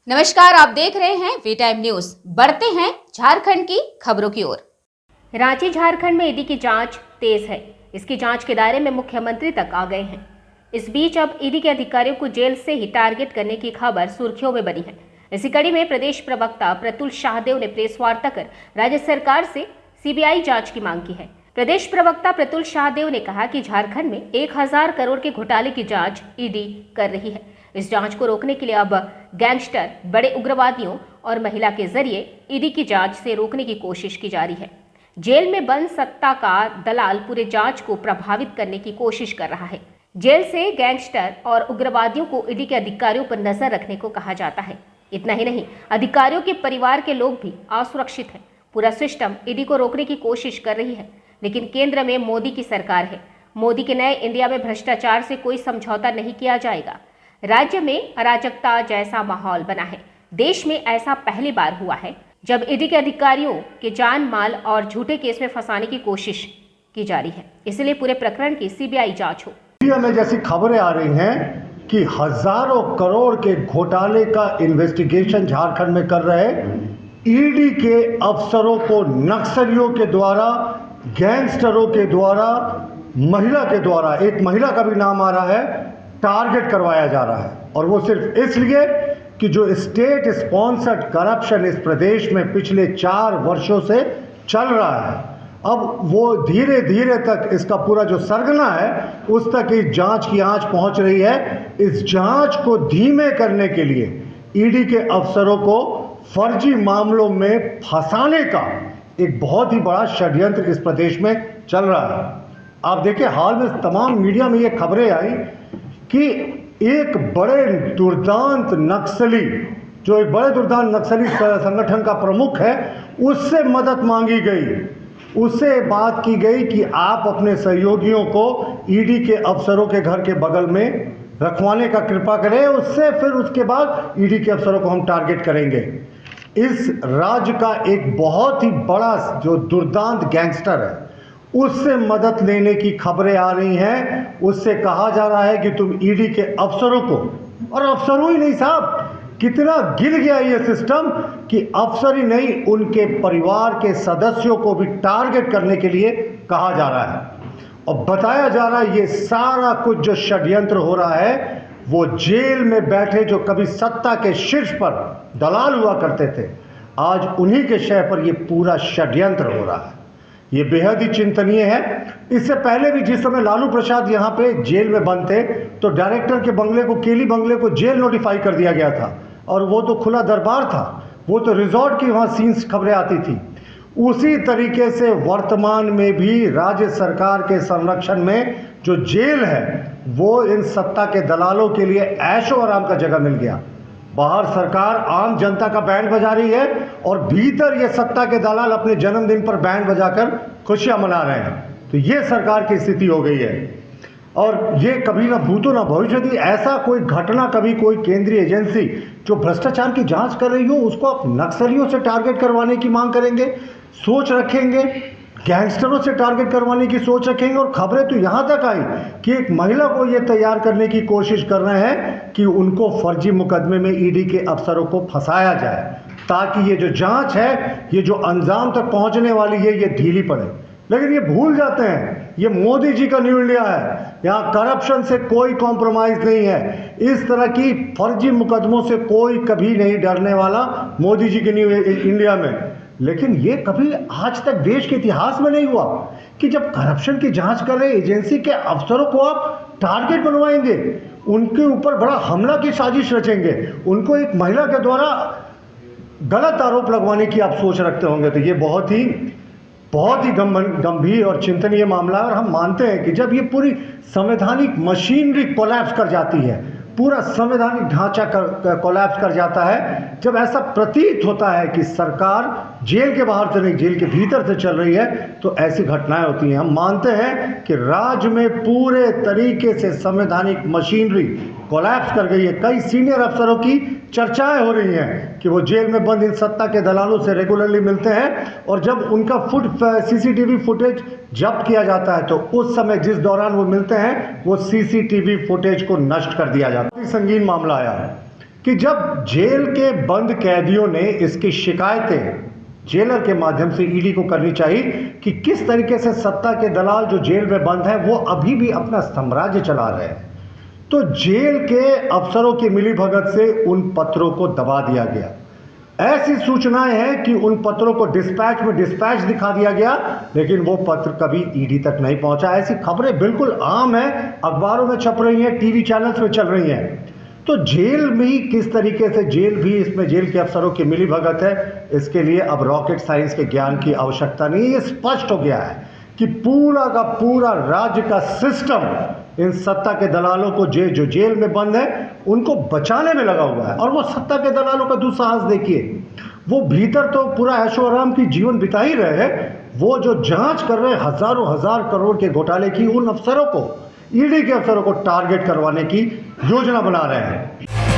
नमस्कार, आप देख रहे हैं वी टाइम न्यूज। बढ़ते हैं झारखंड की खबरों की ओर। रांची झारखंड में ईडी की जांच तेज है। इसकी जांच के दायरे में मुख्यमंत्री तक आ गए हैं। इस बीच अब ईडी के अधिकारियों को जेल से ही टारगेट करने की खबर सुर्खियों में बनी है। इसी कड़ी में प्रदेश प्रवक्ता प्रतुल शाहदेव ने प्रेस वार्ता कर राज्य सरकार से सीबीआई जांच की मांग की है। प्रदेश प्रवक्ता प्रतुल शाहदेव ने कहा कि झारखंड में 1000 करोड़ के घोटाले की जांच ईडी कर रही है। इस जांच को रोकने के लिए अब गैंगस्टर, बड़े उग्रवादियों और महिला के जरिए ईडी की जांच से रोकने की कोशिश की जा रही है। जेल में बंद सत्ता का दलाल पूरे जांच को प्रभावित करने की कोशिश कर रहा है। जेल से गैंगस्टर और उग्रवादियों को ईडी के अधिकारियों पर नजर रखने को कहा जाता है। इतना ही नहीं, अधिकारियों के परिवार के लोग भी असुरक्षित हैं। पूरा सिस्टम ईडी को रोकने की कोशिश कर रही है, लेकिन केंद्र में मोदी की सरकार है। मोदी के नए इंडिया में भ्रष्टाचार से कोई समझौता नहीं किया जाएगा। राज्य में अराजकता जैसा माहौल बना है। देश में ऐसा पहली बार हुआ है जब ईडी के अधिकारियों के जान माल और झूठे केस में फंसाने की कोशिश की जा रही है। इसलिए पूरे प्रकरण की सीबीआई जांच हो। मीडिया में जैसी खबरें आ रही हैं कि हजारों करोड़ के घोटाले का इन्वेस्टिगेशन झारखंड में कर रहे ईडी के अफसरों को नक्सलियों के द्वारा, गैंगस्टरों के द्वारा, महिला के द्वारा, एक महिला का भी नाम आ रहा है, टारगेट करवाया जा रहा है। और वो सिर्फ इसलिए कि जो स्टेट स्पॉन्सर्ड करप्शन इस प्रदेश में पिछले 4 वर्षों से चल रहा है, अब वो धीरे धीरे तक इसका पूरा जो सरगना है उस तक इस जांच की आंच पहुंच रही है। इस जांच को धीमे करने के लिए ईडी के अफसरों को फर्जी मामलों में फंसाने का एक बहुत ही बड़ा षड्यंत्र इस प्रदेश में चल रहा है। आप देखिए, हाल में तमाम मीडिया में ये खबरें आई कि एक बड़े दुर्दांत नक्सली, जो एक बड़े दुर्दांत नक्सली संगठन का प्रमुख है, उससे मदद मांगी गई। उससे बात की गई कि आप अपने सहयोगियों को ईडी के अफसरों के घर के बगल में रखवाने का कृपा करें, उससे फिर उसके बाद ईडी के अफसरों को हम टारगेट करेंगे। इस राज्य का एक बहुत ही बड़ा जो दुर्दांत गैंगस्टर है, उससे मदद लेने की खबरें आ रही हैं। उससे कहा जा रहा है कि तुम ईडी के अफसरों को, और अफसरों ही नहीं साहब, कितना गिर गया ये सिस्टम कि अफसर ही नहीं, उनके परिवार के सदस्यों को भी टारगेट करने के लिए कहा जा रहा है। और बताया जा रहा है ये सारा कुछ जो षड्यंत्र हो रहा है, वो जेल में बैठे जो कभी सत्ता के शीर्ष पर दलाल हुआ करते थे, आज उन्हीं के शय पर ये पूरा षड्यंत्र हो रहा है। ये बेहद ही चिंतनीय है। इससे पहले भी जिस समय लालू प्रसाद यहाँ पे जेल में बंद थे, तो डायरेक्टर के बंगले को, केली बंगले को जेल नोटिफाई कर दिया गया था, और वो तो खुला दरबार था, वो तो रिजॉर्ट की वहाँ सीन्स खबरें आती थी। उसी तरीके से वर्तमान में भी राज्य सरकार के संरक्षण में जो जेल है, वो इन सत्ता के दलालों के लिए ऐशो आराम का जगह मिल गया। बाहर सरकार आम जनता का बैंड बजा रही है, और भीतर ये सत्ता के दलाल अपने जन्मदिन पर बैंड बजाकर खुशियां मना रहे हैं। तो ये सरकार की स्थिति हो गई है। और ये कभी ना भूतो ना भविष्यति, ऐसा कोई घटना कभी कोई केंद्रीय एजेंसी जो भ्रष्टाचार की जांच कर रही हो, उसको आप नक्सलियों से टारगेट करवाने की मांग करेंगे, सोच रखेंगे, गैंगस्टरों से टारगेट करवाने की सोच रखेंगे। और खबरें तो यहाँ तक आई कि एक महिला को ये तैयार करने की कोशिश कर रहे हैं कि उनको फर्जी मुकदमे में ईडी के अफसरों को फंसाया जाए, ताकि ये जो जांच है, ये जो अंजाम तक पहुंचने वाली है, ये ढीली पड़े। लेकिन ये भूल जाते हैं ये मोदी जी का न्यू इंडिया है। यहाँ करप्शन से कोई कॉम्प्रोमाइज नहीं है। इस तरह की फर्जी मुकदमों से कोई कभी नहीं डरने वाला मोदी जी के न्यू इंडिया में। लेकिन ये कभी आज तक देश के इतिहास में नहीं हुआ कि जब करप्शन की जांच कर रहे एजेंसी के अफसरों को आप टारगेट बनवाएंगे, उनके ऊपर बड़ा हमला की साजिश रचेंगे, उनको एक महिला के द्वारा गलत आरोप लगवाने की आप सोच रखते होंगे। तो ये बहुत ही गंभीर और चिंतनीय मामला है। और हम मानते हैं कि जब ये पूरी संवैधानिक मशीनरी कोलैप्स कर जाती है, पूरा संवैधानिक ढांचा कोलैप्स कर जाता है, जब ऐसा प्रतीत होता है कि सरकार जेल के बाहर से नहीं, जेल के भीतर से चल रही है, तो ऐसी घटनाएं होती हैं। हम मानते हैं कि राज्य में पूरे तरीके से संवैधानिक मशीनरी कोलैप्स कर गई है। कई सीनियर अफसरों की चर्चाएं हो रही हैं कि वो जेल में बंद इन सत्ता के दलालों से रेगुलरली मिलते हैं, और जब उनका सीसीटीवी फुटेज जब्त किया जाता है, तो उस समय जिस दौरान वो मिलते हैं, वो सीसीटीवी फुटेज को नष्ट कर दिया जाता है। संगीन मामला आया है कि जब जेल के बंद कैदियों ने इसकी शिकायतें जेलर के माध्यम से ईडी को करनी चाहिए कि किस तरीके से सत्ता के दलाल जो जेल में बंद है वो अभी भी अपना साम्राज्य चला रहे हैं, तो जेल के अफसरों की मिलीभगत से उन पत्रों को दबा दिया गया। ऐसी सूचनाएं हैं कि उन पत्रों को डिस्पैच दिखा दिया गया, लेकिन वो पत्र कभी ईडी तक नहीं पहुंचा। ऐसी खबरें बिल्कुल आम है, अखबारों में छप रही हैं, टीवी चैनल्स में चल रही हैं। तो जेल में किस तरीके से इसमें जेल के अफसरों की मिलीभगत है, इसके लिए अब रॉकेट साइंस के ज्ञान की आवश्यकता नहीं। ये स्पष्ट हो गया है कि पूरा का पूरा राज्य का सिस्टम इन सत्ता के दलालों को जो जेल में बंद है उनको बचाने में लगा हुआ है। और वो सत्ता के दलालों का दुस्साहस देखिए, वो भीतर तो पूरा ऐशो आराम की जीवन बिता ही रहे हैं, वो जो जांच कर रहे हैं हजारों हजार करोड़ के घोटाले की, उन अफसरों को, ईडी के अफसरों को टारगेट करवाने की योजना बना रहे हैं।